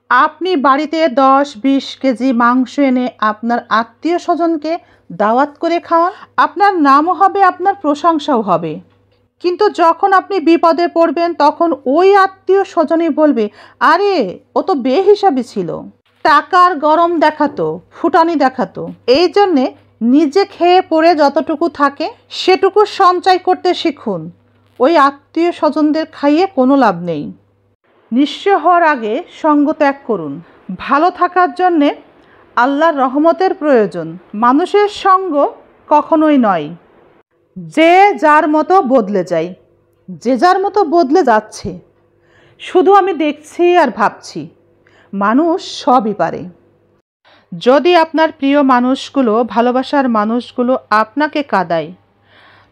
আপনি বাড়িতে 10-20 কেজি মাংস এনে আপনার আত্মীয় স্বজনকে দাওয়াত করে খাওয়ান, আপনার নামও হবে, আপনার প্রশংসাও হবে। কিন্তু যখন আপনি বিপদে পড়বেন তখন ওই আত্মীয় স্বজনই বলবে, আরে ও তো বেহিসাবি ছিল, টাকার গরম দেখাতো, ফুটানি দেখাতো। এই জন্যে নিজে খেয়ে পড়ে যতটুকু থাকে সেটুকু সঞ্চয় করতে শিখুন। ওই আত্মীয় স্বজনদের খাইয়ে কোনো লাভ নেই। নিঃস্ব হওয়ার আগে সঙ্গ ত্যাগ করুন। ভালো থাকার জন্যে আল্লাহর রহমতের প্রয়োজন, মানুষের সঙ্গ কখনোই নয়। যে যার মতো বদলে যায়, যে যার মতো বদলে যাচ্ছে। শুধু আমি দেখছি আর ভাবছি, মানুষ সবই পারে। যদি আপনার প্রিয় মানুষগুলো, ভালোবাসার মানুষগুলো আপনাকে কাঁদায়,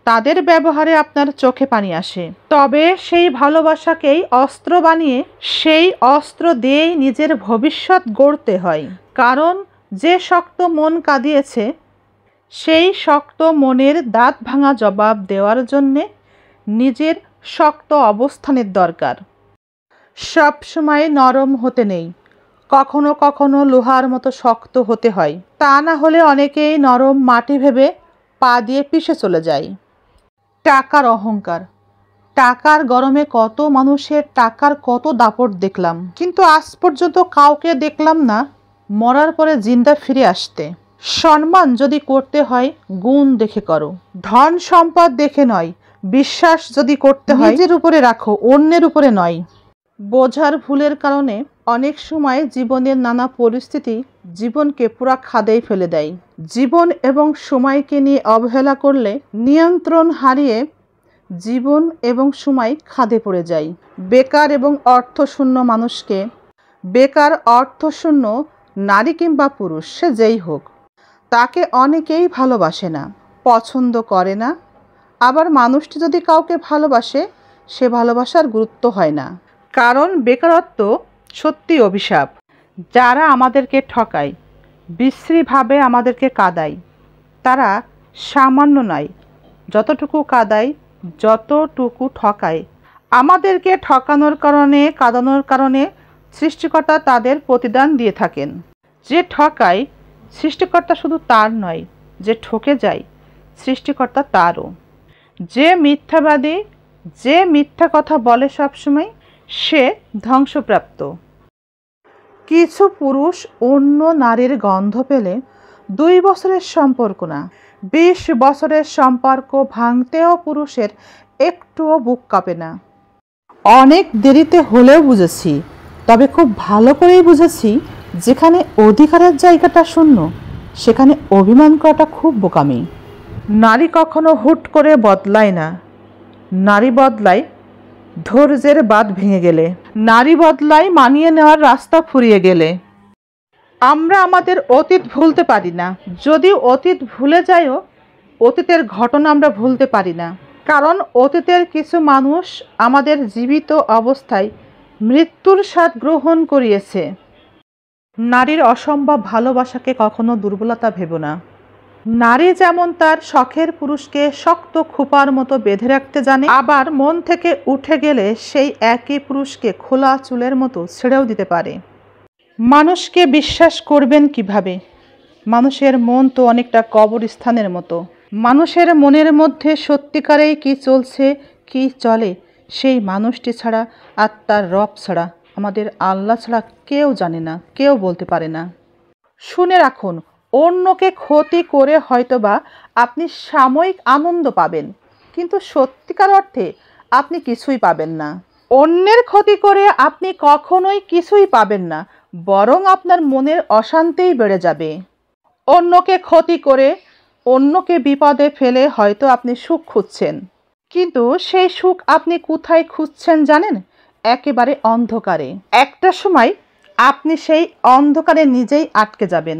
তাদের ব্যবহারে আপনার চোখে পানি আসে, তবে সেই ভালোবাসাকেই অস্ত্র বানিয়ে সেই অস্ত্র দিয়েই নিজের ভবিষ্যৎ গড়তে হয়। কারণ যে শক্ত মন কাঁদিয়েছে, সেই শক্ত মনের দাঁত ভাঙা জবাব দেওয়ার জন্যে নিজের শক্ত অবস্থানের দরকার। সব সময় নরম হতে নেই, কখনো কখনো লোহার মতো শক্ত হতে হয়। তা না হলে অনেকেই নরম মাটি ভেবে পা দিয়ে পিষে চলে যায়। টাকার অহংকার। টাকার গরমে কত মানুষের টাকার কত দাপট দেখলাম, কিন্তু আজ পর্যন্ত কাউকে দেখলাম না মরার পরে জিন্দা ফিরে আসতে। সম্মান যদি করতে হয় গুণ দেখে করো, ধন সম্পদ দেখে নয়। বিশ্বাস যদি করতে হয় নিজের উপরে রাখো, অন্যের উপরে নয়। বোঝার ভুলের কারণে অনেক সময় জীবনের নানা পরিস্থিতি জীবনকে পুরা খাদেই ফেলে দেয়। জীবন এবং সময়কে নিয়ে অবহেলা করলে নিয়ন্ত্রণ হারিয়ে জীবন এবং সময় খাদে পড়ে যায়। বেকার এবং অর্থশূন্য মানুষকে, বেকার অর্থশূন্য নারী কিংবা পুরুষ সে যেই হোক, তাকে অনেকেই ভালোবাসে না, পছন্দ করে না। আবার মানুষটি যদি কাউকে ভালোবাসে, সে ভালোবাসার গুরুত্ব হয় না। কারণ বেকারত্ব সত্যি অভিশাপ। যারা আমাদেরকে ঠকায়, বিশ্রীভাবে আমাদেরকে কাঁদায়, তারা সামান্য নয়, যতটুকু কাঁদায়, যতটুকু ঠকায়, আমাদেরকে ঠকানোর কারণে, কাঁদানোর কারণে সৃষ্টিকর্তা তাদের প্রতিদান দিয়ে থাকেন। যে ঠকায়, সৃষ্টিকর্তা শুধু তার নয়, যে ঠকে যায় সৃষ্টিকর্তা তারও। যে মিথ্যাবাদী, যে মিথ্যা কথা বলে সবসময়, সে ধ্বংসপ্রাপ্ত। কিছু পুরুষ অন্য নারীর গন্ধ পেলে 2 বছরের সম্পর্ক না, 20 বছরের সম্পর্ক ভাঙতেও পুরুষের একটুও বুক কাঁপে না। অনেক দেরিতে হলেও বুঝেছি, তবে খুব ভালো করেই বুঝেছি, যেখানে অধিকারের জায়গাটা শূন্য সেখানে অভিমান করাটা খুব বোকামি। নারী কখনো হুট করে বদলায় না, নারী বদলায় ধৈর্যের বাঁধ ভেঙে গেলে, নারী বদলায় মানিয়ে নেওয়ার রাস্তা ফুরিয়ে গেলে। আমরা আমাদের অতীত ভুলতে পারি না, যদি অতীত ভুলে যাইও, অতীতের ঘটনা আমরা ভুলতে পারি না। কারণ অতীতের কিছু মানুষ আমাদের জীবিত অবস্থায় মৃত্যুর স্বাদ গ্রহণ করিয়েছে। নারীর অসম্ভব ভালোবাসাকে কখনো দুর্বলতা ভেবো না। নারী যেমন তার শখের পুরুষকে শক্ত খোঁপার মতো বেঁধে রাখতে জানে, আবার মন থেকে উঠে গেলে সেই একই পুরুষকে খোলা চুলের মতো ছেড়েও দিতে পারে। মানুষকে বিশ্বাস করবেন কিভাবে? মানুষের মন তো অনেকটা কবরস্থানের মতো। মানুষের মনের মধ্যে সত্যিকারেই কি চলছে, কি চলে, সেই মানুষটি ছাড়া আর তার রব ছাড়া, আমাদের আল্লাহ ছাড়া কেউ জানে না, কেউ বলতে পারে না। শুনে রাখুন, অন্যকে ক্ষতি করে হয়তোবা আপনি সাময়িক আনন্দ পাবেন, কিন্তু সত্যিকার অর্থে আপনি কিছুই পাবেন না। অন্যের ক্ষতি করে আপনি কখনোই কিছুই পাবেন না, বরং আপনার মনের অশান্তিই বেড়ে যাবে। অন্যকে ক্ষতি করে, অন্যকে বিপদে ফেলে হয়তো আপনি সুখ খুঁজছেন, কিন্তু সেই সুখ আপনি কোথায় খুঁজছেন জানেন? একেবারে অন্ধকারে। একটা সময় আপনি সেই অন্ধকারে নিজেই আটকে যাবেন।